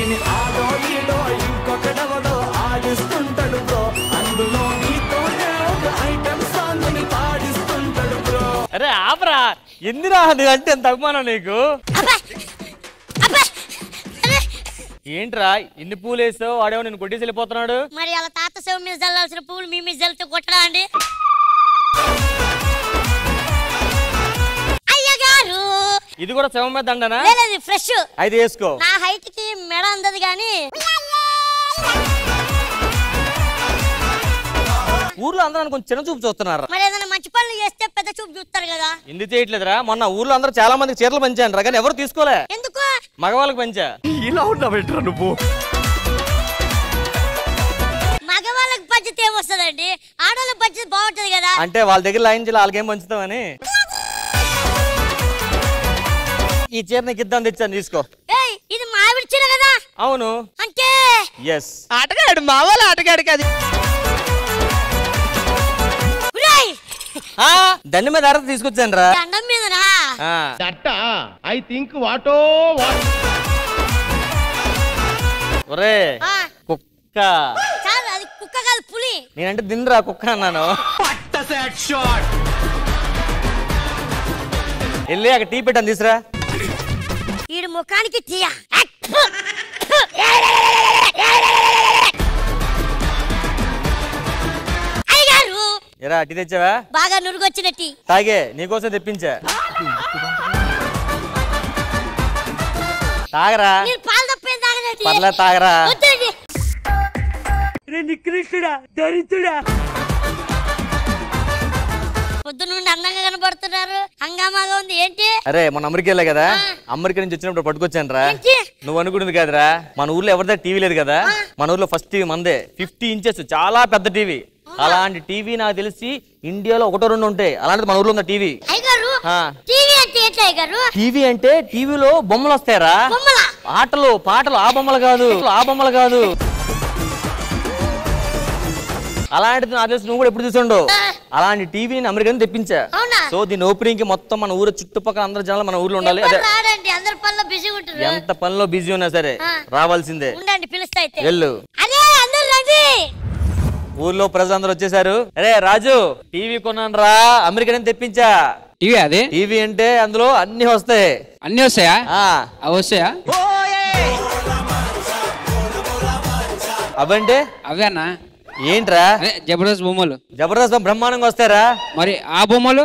దీని ఆడో ఈడో ఇంకొకడెవడో ఆడిస్తుంటాడు బ్రో అందులో నీతోనే ఒక ఐటమ్ సాంగ్ ని పాడిస్తుంటాడు బ్రో. అరే ఆపరా, ఎందురా అంటే ఎంత అభిమానం నీకు? ఏంట్రా ఇన్ని పూలు వేసావు, వాడేమో నేను కొట్టేసి వెళ్ళిపోతున్నాడు. మరి అలా తాత శివ మీద చల్లాల్సిన పూలు మీ మీద చల్లితే కొట్టడా అండి? అయ్యగారు ఇది కూడా శవం మీద దండనా? లేదు ఫ్రెష్. అయితే వేసుకో. నా హైట్ కి మెడ అందదు గాని ఊర్లో అందరూ కొంచెం చిన్న చూపు చూస్తున్నారు. మరి ఏదైనా మంచి పనులు చేస్తే పెద్ద చూపు చూస్తారు కదా. ఎందుకు చేయట్లేదురా? మొన్న ఊర్లో అందరూ చాలా మందికి చీరలు పంచాను రా, కానీ ఎవరు తీసుకోలే. ఎందుకు? మగవాళ్ళకి పంచా. ఇలా ఉన్నావు నువ్వు. మగవాళ్ళకి పద్ధతి ఏమొస్తుందండి, ఆడవాళ్ళకి పద్ధతి బాగుంటది కదా. అంటే వాళ్ళ దగ్గర లాయించాలి, వాళ్ళకేం పంచుతామని. ఈ చీర నీకు ఇద్దాం తెచ్చాను, తీసుకో. ఇది మావిడి చీర కదా? అవును. అంటే ఎస్, ఆటగాడు మావాళ్ళ ఆటగాడు కాదు. దండ మీద అరత తీసుకొచ్చాను రా. దండం మీదనా? ఐ థింక్ వాటో ఒరే కుక్క. చాలు, అది కుక్క కాదు పులి. నేనంటే దిండ్రా కుక్క అన్నాను. వెళ్ళి అక్కడ టీ పెట్టాను, తీసురా. ఈడు ముఖానికి టీయా? ఎరా టీ తెచ్చావా? బాగా నురుగొచ్చిన టీ. తాగే, నీకోసం తెప్పించా. తాగరా. పాలు తప్పేం తాగనట్టు. పర్లే తాగరా. పొద్దునుండి అందంగా కనబడుతున్నారు, హంగామాగా ఉంది ఏంటి? అరే మన అమెరికా వెళ్ళా కదా, అమెరికా నుంచి వచ్చినప్పుడు పట్టుకొచ్చాను రా. నువ్వు అనుకున్నది కాదురా, మన ఊర్లో ఎవరిదా టీవీ లేదు కదా, మన ఊర్లో ఫస్ట్ టీవీ మందే. 50 ఇంచెస్ చాలా పెద్ద టీవీ. అలాంటి టీవీ నాకు తెలిసి ఇండియాలో 1-2 ఉంటాయి. అలాంటిది మన ఊర్లో ఉందా టీవీ. టీవీ అంటే టీవీలో బొమ్మలు వస్తాయరా, ఆటలు పాటలు. ఆ బొమ్మలు కాదు, ఆ బొమ్మలు కాదు. అలాంటిది నాకు తెలిసి నువ్వు కూడా ఎప్పుడు చూసుండవు. అలాంటి టీవీని అమెరికా నుంచి తెప్పించా. సో దీని ఓపెనింగ్ కి మొత్తం మన ఊరు చుట్టుపక్కల అందరు జనాలు మన ఊర్లో ఉండాలి. అదే ఎంత పనిలో బిజీ ఉన్నా సరే రావాల్సిందే. వెళ్ళు. ఊర్లో ప్రజలందరూ వచ్చేసారు. అరే రాజు, టీవీ కొన్నాను రా, అమెరికా నుంచి తెప్పించా. టీవీ? అదే టీవీ అంటే అందులో అన్ని వస్తాయి. అన్ని వస్తాయా? వస్తాయా? అవంటే అవే అన్నా. ఏంట్రా? జబర్దస్త్ బొమ్మలు. జబర్దస్త్ బ్రహ్మాండంగా వస్తారా? మరి ఆ బొమ్మలు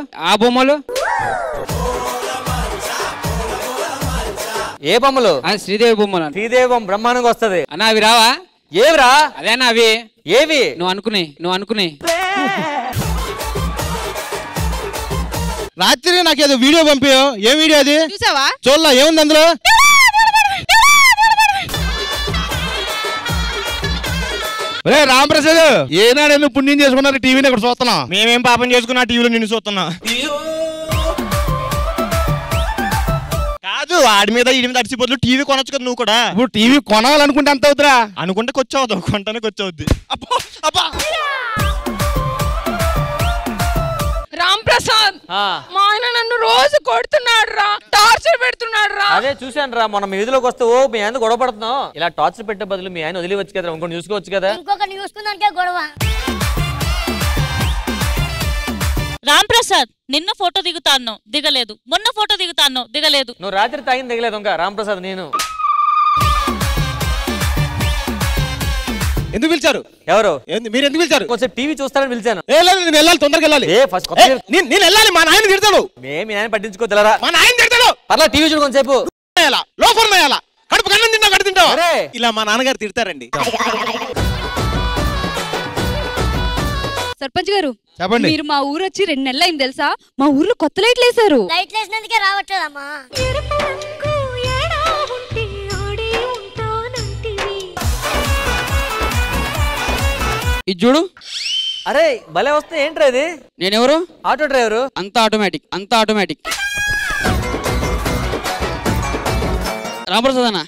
ఏ బొమ్మలు? శ్రీదేవి బొమ్మలు. శ్రీదేవి బొమ్మ బ్రహ్మాండంగా వస్తది అన్నా. అవి రావా? ఏవిరా? అదేనా అవి? ఏవి? నువ్వు అనుకునే రాత్రి నాకేదో వీడియో పంపావు. ఏం వీడియో అది? చూసావా? చూడలా, ఏముంది అందులో? రామప్రసాద్, ఏనాడు ఎందుకు పుణ్యం చేసుకున్నారు టీవీని ఇక్కడ చూస్తున్నా? మేమేం పాపం చేసుకున్నా టీవీలో నిన్ను చూస్తున్నా. కాదు, ఆడి మీద ఈడి మీద అడిచిపోతు టీవీ కొనొచ్చు కదా నువ్వు కూడా. ఇప్పుడు టీవీ కొనాలనుకుంటే ఎంత అవుతురా? అనుకుంటే కొచ్చవుతావు, కొంటానికి వచ్చవుద్ది. రాంప్రసాద్, మా ఆయన నన్ను రోజు కొడుతున్నాడు రా, టార్చర్ పెడుతున్నాడు రా. అదే చూశాను రా, మనం వీధిలోకి వస్తే ఓ మీ ఆయన గొడవ పడుతున్నావు. ఇలా టార్చర్ పెట్టే బదులు మీ ఆయన వదిలివచ్చు కదా, ఇంకోటి చూసుకోవచ్చు కదా. ఇంకొకటి చూసుకున్నానికే గొడవ. రాంప్రసాద్, నిన్న ఫోటో దిగుతాను దిగలేదు, మొన్న ఫోటో దిగుతాను దిగలేదు. నువ్వు రాత్రి తాగింది దిగలేదు ఇంకా రాంప్రసాద్. నేను ఎందుకు పిలిచారు? ఎవరు మీరు? ఎందుకు పిలిచారు? కొంచెం టీవీ చూస్తానని పిలిచాను. నేను వెళ్ళాలి, తొందరగా వెళ్ళాలి. నేను వెళ్ళాలి, మా నాయన తిడతాడు. మీ ఆయన పట్టించుకోదలరా? మా నాయన తిడతాడు. పర్లా టీవీ చూడు కొంచెంసేపు. లోఫర్ మేయాలా, కడుపు కన్నం తింటావు, కడుపు తింటావు. ఇలా మా నాన్నగారు తిడతారండి. సర్పంచ్ గారు చెప్పండి. మీరు మా ఊరు వచ్చి 2 నెలలు అయింది తెలుసా? మా ఊర్లో కొత్త లైట్లు వేసారు. లైట్లు వేసినందుకే రావట్లేదమ్మా. ఇది చూడు. అరే భలే వస్తే ఏంట్రా ఇది? నేనెవరు? Auto driver. అంతా ఆటోమేటిక్. రామప్రసాద్ అన్న,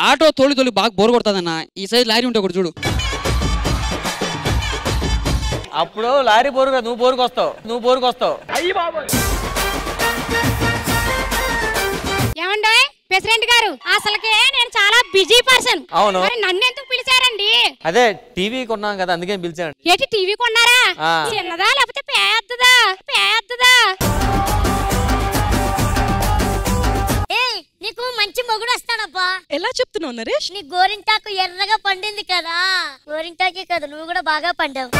ఆటో తోలి బాగా బోర్ కొడుతుందన్న. ఈ సైజ్ లారీ ఉంటే ఒకటి చూడు. అప్పుడు లారీ బోరుగా నువ్వు బోరుకు వస్తావు. ఏమండే ప్రెసిడెంట్ గారు అసలుకే నేను చాలా బిజీ పర్సన్. అవును. మరి నన్ను ఎందుకు పిలిచారండి? అదే టీవీ కొన్నాం కదా అందుకే పిలిచాను. ఏంటి టీవీ కొన్నారా? చిన్నదా లేకపోతే పెద్దదా? పెద్దదా. నీకు మంచి మొగుడు వస్తాడబ్బా. ఎలా చెప్తున్నావు నరేష్? నీ గోరింటాకు ఎర్రగా పండింది కదా. గోరింటాకే కదా, నువ్వు కూడా బాగా పండావు.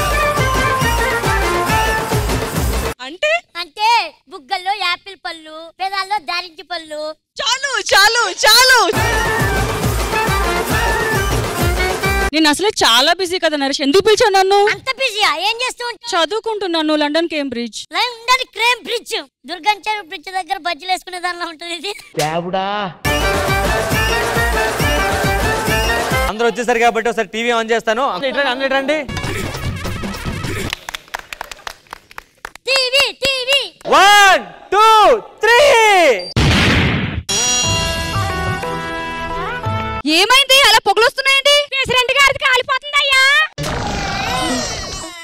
అంటే అంటే బుగ్గల్లో యాపిల్ పళ్ళు, పెదాల్లో దారించి పళ్ళు. చాలు చాలు చాలు. నేను అసలే చాలా బిజీ కదా నరేష్, ఎందుకు పిలిచావు నన్ను? అంత బిజీయా? ఏం చేస్తూ ఉంటావు? చదువుకుంటున్నాను London Cambridge. London Cambridge Durgamcheruvu bridge దగ్గర బజ్జీలు వేసుకునే దానిలో ఉంటుంది ఇది. అందరూ వచ్చేసారు కాబట్టి ఒకసారి టీవీ ఆన్ చేస్తాను. రండి. TV TV 1 2 3. ఏమైంది అలా పొగలొస్తున్నాయండి? ప్రెసిడెంట్ గారిది కాలిపోతుందయ్యా.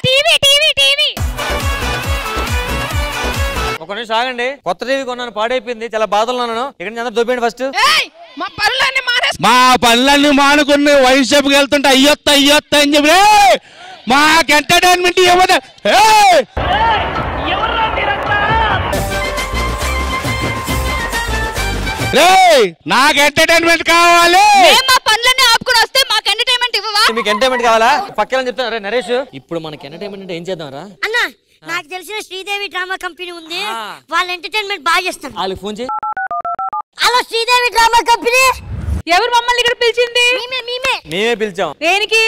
TV TV TV. ఒక నిమిషం ఆగండి. కొత్త టీవీ కొన్నాను, పాడైపోయింది, చాలా బాధలు ఉన్నాను. ఇక్కడ నుంచి అందరూ దొబ్బేయండి ఫస్ట్. మా పనులన్నీ మానుకుని వైన్ షాప్కి వెళ్తుంటే అయ్యొత్త అని చెప్పి మాకు ఎంటర్టైన్మెంట్ ఇవ్వదు. నాకు ఎంటర్టైన్మెంట్ కావాలి. మా పనులన్నీ ఆపుకుని వస్తే మాకు ఎంటర్టైన్మెంట్ ఇవ్వవా? మీకు ఎంటర్టైన్మెంట్ కావాలా? పక్కన చెప్తాను. రే నరేష్, ఇప్పుడు మనకి ఎంటర్టైన్మెంట్ అంటే ఏం చేద్దాం రా అన్నా? నాకు తెలిసిన శ్రీదేవి డ్రామా కంపెనీ ఉంది, వాళ్ళ ఎంటర్టైన్మెంట్ బాగా చేస్తారు. వాళ్ళకి ఫోన్ చేయి. Hello Sridevi drama company. ఎవరు మమ్మల్ని ఇక్కడ పిలిచింది? మేమే పిలిచాం. దేనికి?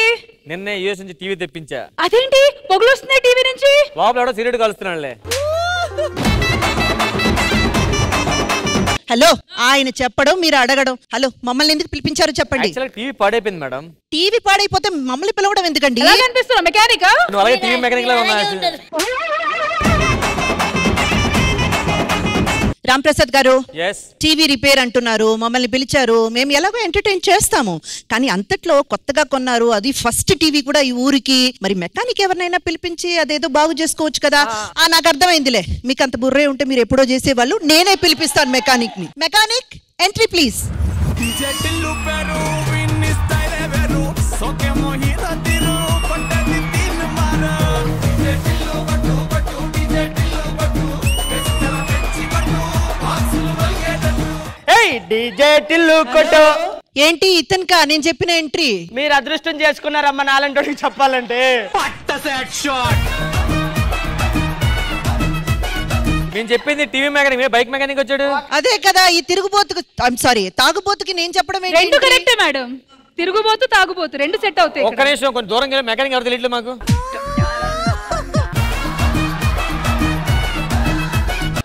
నిన్నే యూఎస్ నుంచి టీవీ తెప్పించా. అదేంటి పొగలొస్తున్నాయి టీవీ నుంచి? లోపల ఎవడో సిగరెట్ కలుస్తున్నాడులే. హలో, ఆయన చెప్పడం మీరు అడగడం. హలో, మమ్మల్ని ఎందుకు పిలిపించారు చెప్పండి. టీవీ పాడైపోయింది మేడం. టీవీ పాడైపోతే మమ్మల్ని పిలవడం ఎందుకండి? మెకానిక్. నువ్వు అలాగే టీవీ మెకానిక్ లా ఉన్నావు. రాంప్రసాద్ గారు, yes. టీవీ రిపేర్ అంటున్నారు, మమ్మల్ని పిలిచారు, మేము ఎలాగో ఎంటర్టైన్ చేస్తాము. కానీ అంతట్లో కొత్తగా కొన్నారు, అది ఫస్ట్ టీవీ కూడా ఈ ఊరికి. మరి మెకానిక్ ఎవరినైనా పిలిపించి అదేదో బాగు చేసుకోవచ్చు కదా. నాకు అర్థమైందిలే, మీకు అంత బుర్రే ఉంటే మీరు ఎప్పుడో చేసేవాళ్ళు. నేనే పిలిపిస్తాను మెకానిక్ ని. Mechanic entry please. ఏంటి ఇతనికా నేను చెప్పిన ఎంట్రీ? మీరు అదృష్టం చేసుకున్నారమ్మా నాలంటి చెప్పాలంటే. నేను చెప్పింది టీవీ మెకానిక్, బైక్ మెకానిక్ వచ్చాడు. అదే కదా ఈ తిరుగుబోతుకు, సారీ తాగుబోతుకి నేను చెప్పడం ఏంటి? రెండు కరెక్టే మేడం. తిరుగుబోతు తాగుబోతు రెండు సెట్ అవుతాయి. ఒక్క నిమిషం, కొంచెం దూరం వెళ్ళి మెకానిక్ ఎవరు తెలియట్లేదు మాకు.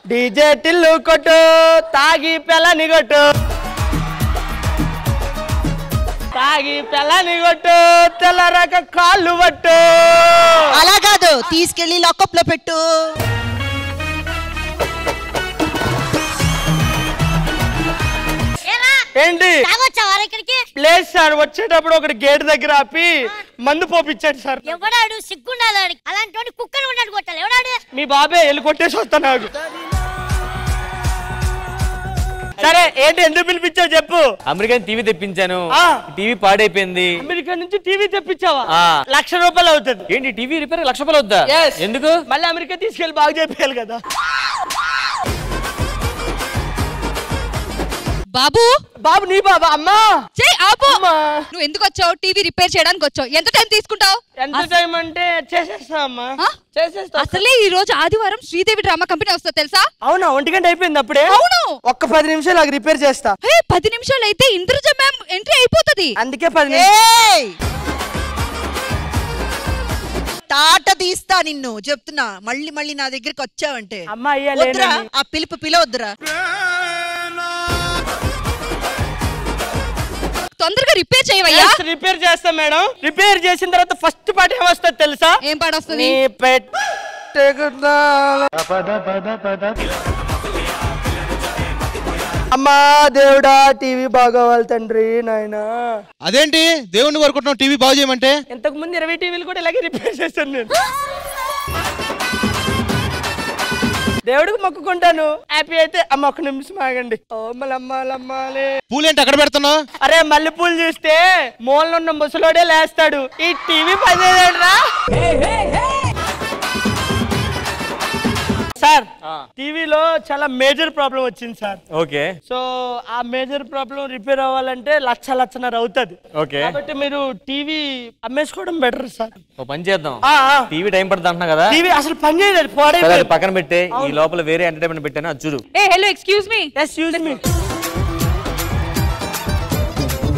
డీజే టిల్లు కొట్టు, తాగి పిల్లని కొట్టు, తాగి పిల్లని కొట్టు, తెల్లరక కాళ్ళు పట్టు. అలా కాదు, తీసుకెళ్లి లాకప్ లో పెట్టు. ఏంటి లేదు సార్, వచ్చేటప్పుడు ఒకటి గేట్ దగ్గర ఆపి మందు పోపించాడు సార్. ఎవడాడు? సిగ్గుండాలి అలాంటి కుక్కలు ఉన్నాడు కొట్టాలి. ఎవడాడు? మీ బాబే వెళ్ళి కొట్టేసి వస్తా నాకు. సరే ఏంటి, ఎందుకు పిలిపించావు చెప్పు. అమెరికన్ టీవీ తెప్పించాను, టీవీ పాడైపోయింది. అమెరికా నుంచి టీవీ తెప్పించావా? 1,00,000 రూపాయలు అవుతుంది. ఏంటి టీవీ రిపేర్ 1,00,000 రూపాయలు అవుతా? ఎందుకు? మళ్ళీ అమెరికా తీసుకెళ్ళి బాగు చేయాలి కదా. బాబు బాబు నీ బాబా? అమ్మా నువ్వు ఎందుకు వచ్చావు? టీవీ రిపేర్ చేయడానికి వచ్చావు. ఎంత టైం తీసుకుంటావు? ఎంత టైం అంటే చేసేస్తా అమ్మా, చేసేస్తా. అసలే ఈ రోజు ఆదివారం శ్రీదేవి డ్రామా కంపెనీ వస్తా తెలుసా? అవునా? 1 గంట అయిపోయింది అప్పుడే? అవును. ఒక్క 10 నిమిషాలు నాకు రిపేర్ చేస్తా. 10 నిమిషాలు అయితే ఇంద్రజ మ్యామ్ ఎంట్రీ అయిపోతుంది. అందుకే 10 నిమిషాలు. తాట తీస్తా నిన్ను చెప్తున్నా. మళ్ళీ మళ్ళీ నా దగ్గరికి వచ్చావంటే అమ్మా ఆ పిలుపు పిలవద్దురా. తొందరగా రిపేర్ చేయవయ్యా. రిపేర్ చేస్తా మేడం. రిపేర్ చేసిన తర్వాత ఫస్ట్ పాట ఏమొస్తుంది తెలుసా? ఏం పాట వస్తుంది? అమ్మా దేవుడా టీవీ బాగోవాలి తండ్రి నాయనా. అదేంటి దేవుణ్ణి కోరుకుంటున్నావు టీవీ బాగు చేయమంటే? ఇంతకు ముందు 20 టీవీలు కూడా ఇలాగే రిపేర్ చేశాను నేను. దేవుడికి మొక్కుకుంటాను. హ్యాపీ అయితే అమ్మ ఒక్క నిమిషం ఆగండి. ఓమలమ్మాలమ్మాలే. పూలేంటి అక్కడ పెడుతున్నావు? అరే మల్లె పూలు చూస్తే మూలలో ఉన్న ముసలోడే లేస్తాడు. ఈ టీవీ పనిచేయరా సార్? టీవీలో చాలా మేజర్ ప్రాబ్లం వచ్చింది సార్. ఓకే. సో ఆ మేజర్ ప్రాబ్లం రిపేర్ అవ్వాలంటే లక్షన్నర అవుతుంది. ఓకే. కాబట్టి మీరు టీవీ అమ్మేసుకోవడం బెటర్ సార్. ఓ పని చేద్దాం, టీవీ టైం పడుతుంది అంటున్నా కదా, టీవీ అసలు పని చేయలేదు, పక్కన పెట్టే ఈ లోపల వేరే ఎంటర్టైన్మెంట్ పెట్టాను, అది చూడు. Hello excuse me. Excuse me.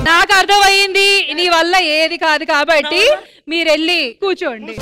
నాకు అర్థమైంది నీ వల్ల ఏది కాదు కాబట్టి మీరు వెళ్ళి కూర్చోండి.